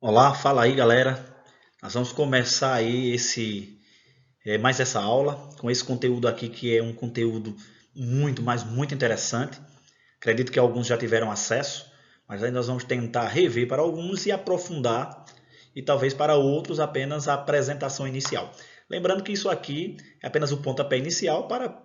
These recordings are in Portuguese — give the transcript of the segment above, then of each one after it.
Olá, fala aí galera. Nós vamos começar aí mais essa aula com esse conteúdo aqui que é um conteúdo muito, mas muito interessante. Acredito que alguns já tiveram acesso, mas aí nós vamos tentar rever para alguns e aprofundar e talvez para outros apenas a apresentação inicial. Lembrando que isso aqui é apenas o pontapé inicial para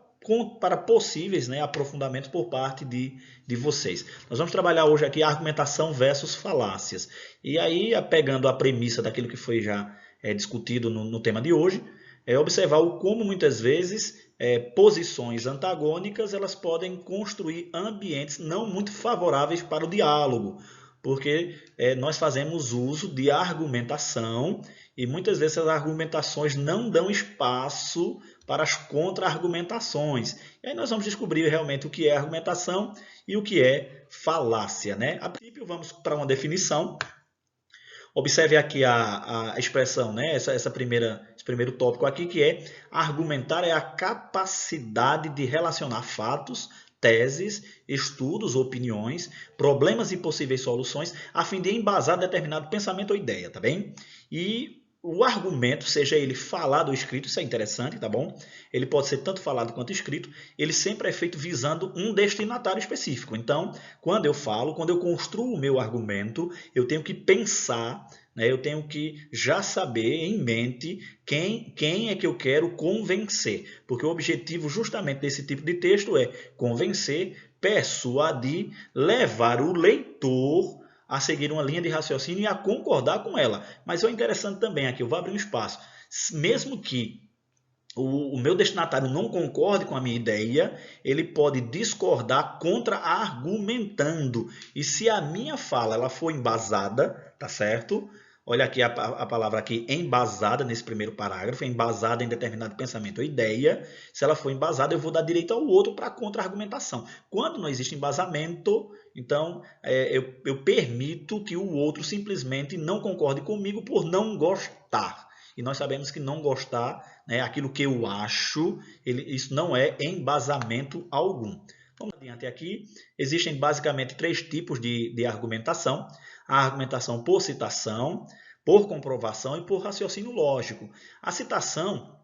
possíveis, né, aprofundamentos por parte de vocês. Nós vamos trabalhar hoje aqui argumentação versus falácias. E aí, pegando a premissa daquilo que foi já discutido no tema de hoje, é observar o como muitas vezes posições antagônicas elas podem construir ambientes não muito favoráveis para o diálogo, porque nós fazemos uso de argumentação e muitas vezes as argumentações não dão espaço para as contra-argumentações. E aí nós vamos descobrir realmente o que é argumentação e o que é falácia, né? A princípio, vamos para uma definição. Observe aqui a expressão, né? Esse primeiro tópico aqui, que é argumentar é a capacidade de relacionar fatos, teses, estudos, opiniões, problemas e possíveis soluções, a fim de embasar determinado pensamento ou ideia, tá bem? E o argumento, seja ele falado ou escrito, isso é interessante, tá bom? Ele pode ser tanto falado quanto escrito, ele sempre é feito visando um destinatário específico. Então, quando eu construo o meu argumento, eu tenho que pensar, né, eu tenho que já saber em mente quem é que eu quero convencer. Porque o objetivo justamente desse tipo de texto é convencer, persuadir, levar o leitor a seguir uma linha de raciocínio e a concordar com ela. Mas é interessante também aqui, eu vou abrir um espaço. Mesmo que o meu destinatário não concorde com a minha ideia, ele pode discordar contra-argumentando. E se a minha fala ela for embasada, tá certo? Olha aqui a palavra aqui, embasada, nesse primeiro parágrafo, embasada em determinado pensamento ou ideia. Se ela for embasada, eu vou dar direito ao outro para contra-argumentação. Quando não existe embasamento, então eu permito que o outro simplesmente não concorde comigo por não gostar. E nós sabemos que não gostar, né, aquilo que eu acho, isso não é embasamento algum. Vamos adiante aqui. Existem basicamente três tipos de argumentação. A argumentação por citação, por comprovação e por raciocínio lógico. A citação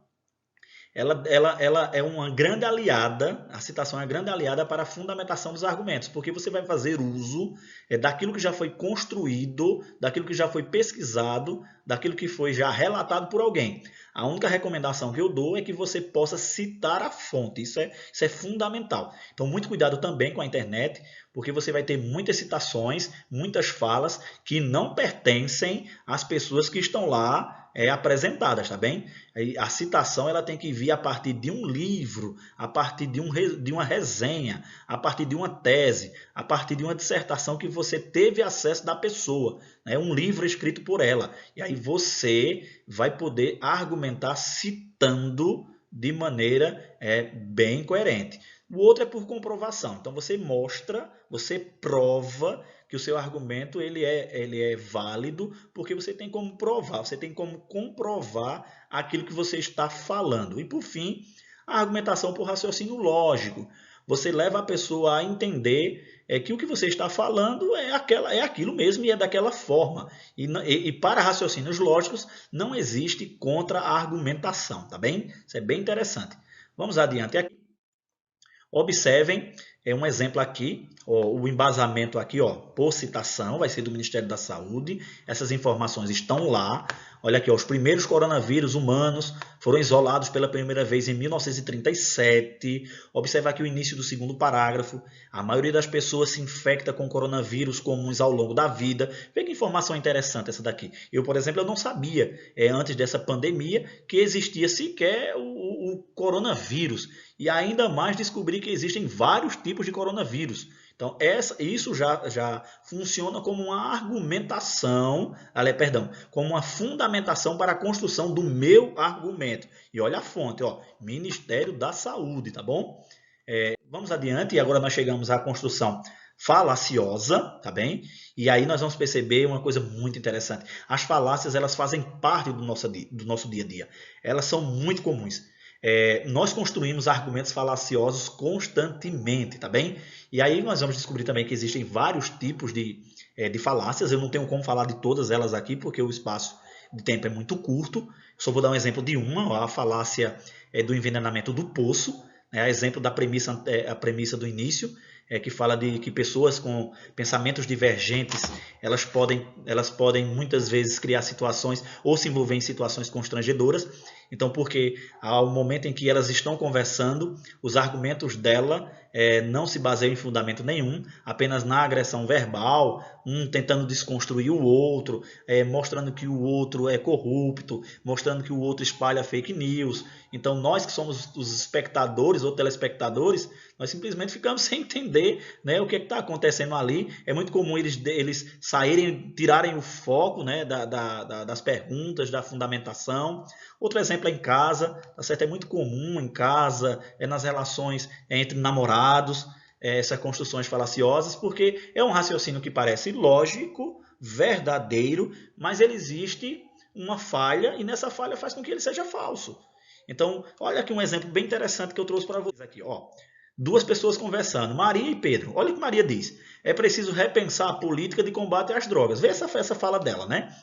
ela é uma grande aliada, a citação é uma grande aliada para a fundamentação dos argumentos, porque você vai fazer uso daquilo que já foi construído, daquilo que já foi pesquisado, daquilo que foi já relatado por alguém. A única recomendação que eu dou é que você possa citar a fonte, isso é fundamental. Então, muito cuidado também com a internet, porque você vai ter muitas citações, muitas falas que não pertencem às pessoas que estão lá apresentadas, tá bem? A citação ela tem que vir a partir de um livro, a partir de uma resenha, a partir de uma tese, a partir de uma dissertação que você teve acesso da pessoa, né? Um livro escrito por ela. E aí você vai poder argumentar citando de maneira bem coerente. O outro é por comprovação. Então você mostra, você prova que o seu argumento ele é válido porque você tem como provar, você tem como comprovar aquilo que você está falando. E por fim, a argumentação por raciocínio lógico. Você leva a pessoa a entender que o que você está falando é aquilo mesmo e é daquela forma. E para raciocínios lógicos não existe contra-argumentação, tá bem? Isso é bem interessante. Vamos adiante aqui. Observem um exemplo aqui, ó, o embasamento aqui, ó, por citação, vai ser do Ministério da Saúde. Essas informações estão lá. Olha aqui, ó, os primeiros coronavírus humanos foram isolados pela primeira vez em 1937. Observa aqui o início do segundo parágrafo. A maioria das pessoas se infecta com coronavírus comuns ao longo da vida. Vê que informação interessante essa daqui. Eu, por exemplo, eu não sabia, antes dessa pandemia, que existia sequer o coronavírus. E ainda mais descobri que existem vários tipos de coronavírus. Então, isso já funciona como uma argumentação, como uma fundamentação para a construção do meu argumento. E olha a fonte, ó, Ministério da Saúde, tá bom? Vamos adiante, e agora nós chegamos à construção falaciosa, tá bem? E aí nós vamos perceber uma coisa muito interessante. As falácias, elas fazem parte do nosso dia a dia. Elas são muito comuns. Nós construímos argumentos falaciosos constantemente, tá bem? E aí nós vamos descobrir também que existem vários tipos de falácias. Eu não tenho como falar de todas elas aqui, porque o espaço de tempo é muito curto. Só vou dar um exemplo de uma, a falácia do envenenamento do poço, né? Exemplo da premissa, a premissa do início, que fala de que pessoas com pensamentos divergentes, elas podem muitas vezes criar situações ou se envolver em situações constrangedoras. Então, porque ao momento em que elas estão conversando, os argumentos dela não se baseiam em fundamento nenhum, apenas na agressão verbal, um tentando desconstruir o outro, mostrando que o outro é corrupto, mostrando que o outro espalha fake news. Então, nós que somos os espectadores ou telespectadores, nós simplesmente ficamos sem entender, né, o que está acontecendo ali. É muito comum eles saírem, tirarem o foco, né, das perguntas, da fundamentação. Outro exemplo é em casa, tá certo? É muito comum em casa, nas relações entre namorados, essas construções falaciosas, porque é um raciocínio que parece lógico, verdadeiro, mas ele existe uma falha e nessa falha faz com que ele seja falso. Então, olha aqui um exemplo bem interessante que eu trouxe para vocês aqui, ó. Duas pessoas conversando, Maria e Pedro. Olha o que Maria diz. É preciso repensar a política de combate às drogas. Vê essa fala dela, né?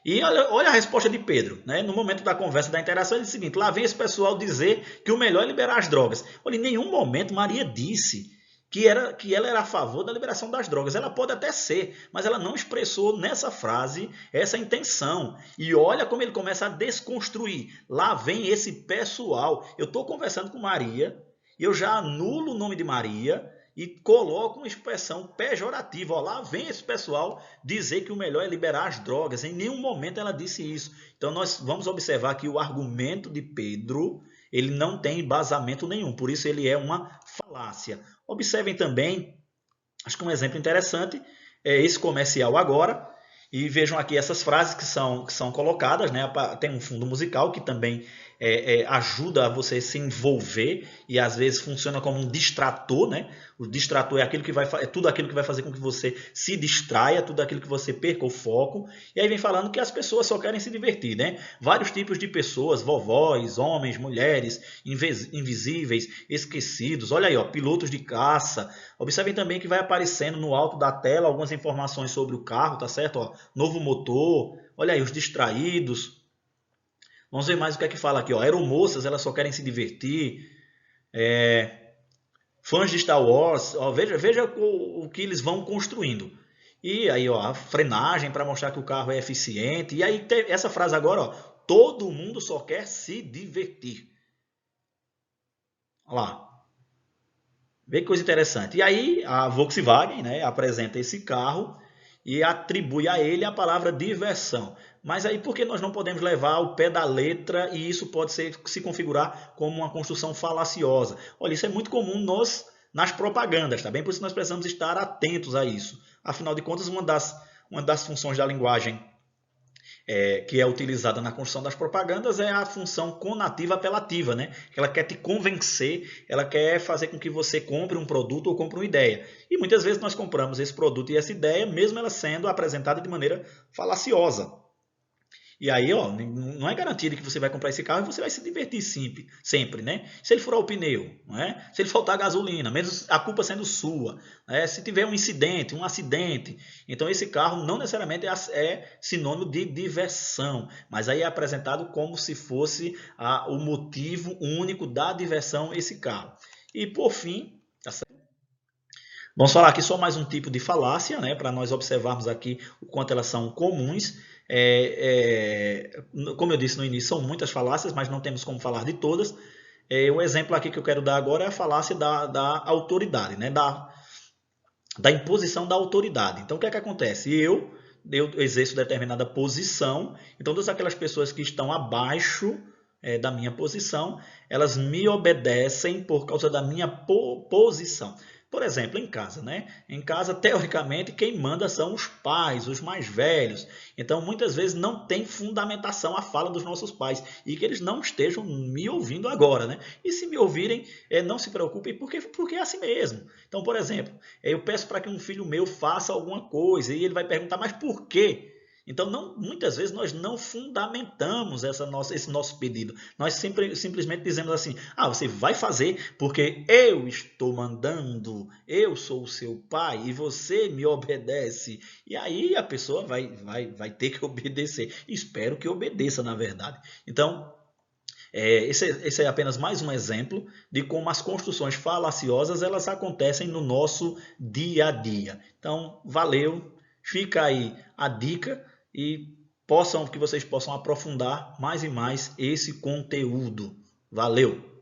E olha a resposta de Pedro, né? No momento da conversa, da interação, ele diz o seguinte: lá vem esse pessoal dizer que o melhor é liberar as drogas. Olha, em nenhum momento Maria disse que ela era a favor da liberação das drogas. Ela pode até ser, mas ela não expressou nessa frase essa intenção. E olha como ele começa a desconstruir. Lá vem esse pessoal. Eu estou conversando com Maria, eu já anulo o nome de Maria e coloco uma expressão pejorativa. Ó, lá vem esse pessoal dizer que o melhor é liberar as drogas. Em nenhum momento ela disse isso. Então nós vamos observar que o argumento de Pedro, ele não tem embasamento nenhum. Por isso ele é uma falácia. Observem também, acho que um exemplo interessante é esse comercial agora. E vejam aqui essas frases que são colocadas, né? Tem um fundo musical que também ajuda a você se envolver e às vezes funciona como um distrator, né? O distrator é tudo aquilo que vai fazer com que você se distraia, tudo aquilo que você perca o foco. E aí vem falando que as pessoas só querem se divertir, né? Vários tipos de pessoas, vovós, homens, mulheres, invisíveis, esquecidos. Olha aí, ó, pilotos de caça. Observem também que vai aparecendo no alto da tela algumas informações sobre o carro, tá certo? Ó, novo motor. Olha aí, os distraídos. Vamos ver mais o que é que fala aqui, ó. Aeromoças, elas só querem se divertir. Fãs de Star Wars, ó, veja o que eles vão construindo. E aí, ó, a frenagem para mostrar que o carro é eficiente. E aí, essa frase agora, ó, todo mundo só quer se divertir. Olha lá. Vê que coisa interessante. E aí, a Volkswagen, né, apresenta esse carro e atribui a ele a palavra diversão. Mas aí por que nós não podemos levar ao pé da letra e isso pode se configurar como uma construção falaciosa? Olha, isso é muito comum nas propagandas, tá bem? Por isso nós precisamos estar atentos a isso. Afinal de contas, uma das funções da linguagem que é utilizada na construção das propagandas é a função conativa apelativa, né? Ela quer te convencer, ela quer fazer com que você compre um produto ou compre uma ideia. E muitas vezes nós compramos esse produto e essa ideia, mesmo ela sendo apresentada de maneira falaciosa. E aí, ó, não é garantido que você vai comprar esse carro e você vai se divertir sempre, né? Se ele furar o pneu, não é? Se ele faltar gasolina, mesmo a culpa sendo sua, né? Se tiver um incidente, um acidente, então esse carro não necessariamente é sinônimo de diversão, mas aí é apresentado como se fosse o motivo único da diversão esse carro. E por fim, tá certo? Vamos falar aqui só mais um tipo de falácia, né, para nós observarmos aqui o quanto elas são comuns. Como eu disse no início, são muitas falácias, mas não temos como falar de todas. O exemplo aqui que eu quero dar agora é a falácia da autoridade, né, da imposição da autoridade. Então, o que é que acontece? Eu exerço determinada posição, então todas aquelas pessoas que estão abaixo da minha posição, elas me obedecem por causa da minha posição. Por exemplo, em casa, né? Em casa, teoricamente, quem manda são os pais, os mais velhos. Então, muitas vezes não tem fundamentação a fala dos nossos pais e que eles não estejam me ouvindo agora, né? E se me ouvirem, não se preocupem, porque é assim mesmo. Então, por exemplo, eu peço para que um filho meu faça alguma coisa e ele vai perguntar, mas por quê? Então, muitas vezes nós não fundamentamos esse nosso pedido. Nós simplesmente dizemos assim: ah, você vai fazer porque eu estou mandando, eu sou o seu pai e você me obedece. E aí a pessoa vai ter que obedecer. Espero que obedeça, na verdade. Então, esse é apenas mais um exemplo de como as construções falaciosas elas acontecem no nosso dia a dia. Então, valeu, fica aí a dica e que vocês possam aprofundar mais e mais esse conteúdo. Valeu!